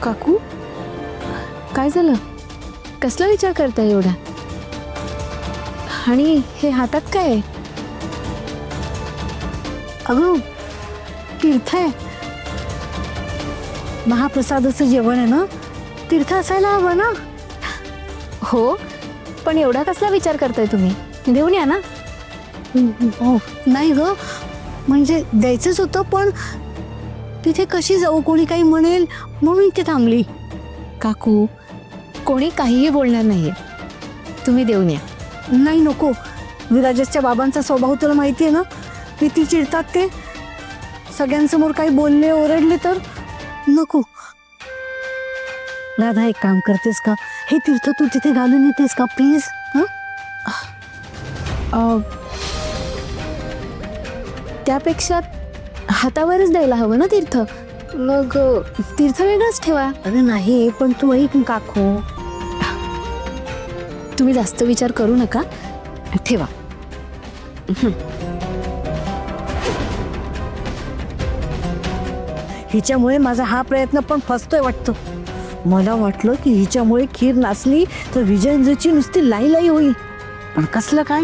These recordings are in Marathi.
काकू काय झालं? कसला विचार करताय एवढा? आणि हे हातात काय आहे? अगं तीर्थ आहे, महाप्रसादाचं जेवण आहे ना, तीर्थ असायला हवं ना. हो, पण एवढा कसला विचार करताय तुम्ही? देऊन या ना. हो नाही ग, म्हणजे द्यायचंच होतं, पण तिथे कशी जाऊ, कोणी काही म्हणेल म्हणून इथे थांबली. काकू कोणी काहीही बोलणार नाहीये, तुम्ही देऊन या. नाही नको, विराजसच्या बाबांचा स्वभाव तुला माहिती आहे ना, किती चिडतात ते. सगळ्यांसमोर काही बोलले ओरडले तर नको. राधा एक काम करतेस का, हे तीर्थ तू तिथे घालून येतेस का प्लीज? त्यापेक्षा हातावरच द्यायला हवं ना तीर्थ. मग तीर्थ वेगळंच ठेवा. अरे नाही, पण तू ऐक काकू. तुम्ही जास्त विचार करू नका, ठेवा. हिच्यामुळे माझा हा प्रयत्न पण फसतोय वाटतं. मला वाटलं की हिच्यामुळे खीर नाचली तर विजयंतीची नुसती लाई लाई होईल, पण कसलं काय,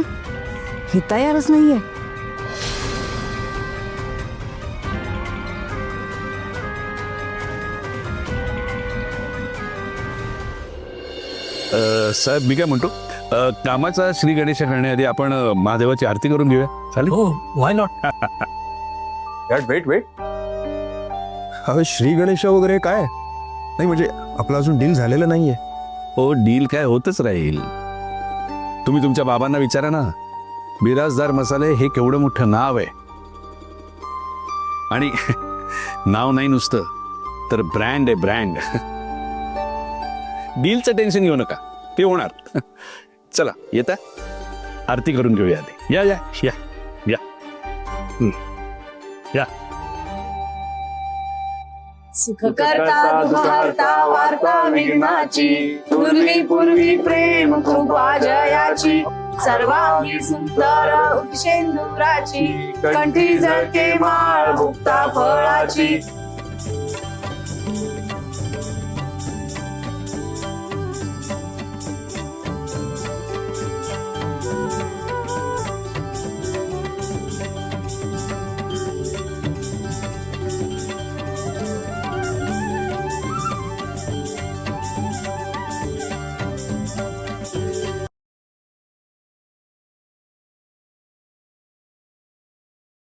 ही तयारच नाहीये. साहेब मी काय म्हणतो, कामाचा श्री गणेश करण्याआधी आपण महादेवाची आरती करून घेऊया, चालेल? हो, व्हाय नॉट. वेट अरे श्री गणेश वगैरे काय नाही, म्हणजे आपलं अजून डील झालेलं नाहीये. हो, डील काय होतच राहील. तुम्ही तुमच्या बाबांना विचारा ना, बिराजदार मसाले हे केवढं मोठं नाव आहे. आणि नाव नाही नुसतं, तर ब्रँड आहे, ब्रँड. डीलचं टेन्शन घेऊ नका, ते होणार. चला येता, आरती करून घेऊया आधी. या या या या या. सुखकर्ता दुःखहर्ता वार्ता विघ्नाची, पूर्वी पूर्वी प्रेम कृपा जयाची, सर्वांगी सुंदर उक्षेंदुराची, कंठी जळके माळ मुक्ता फळाची,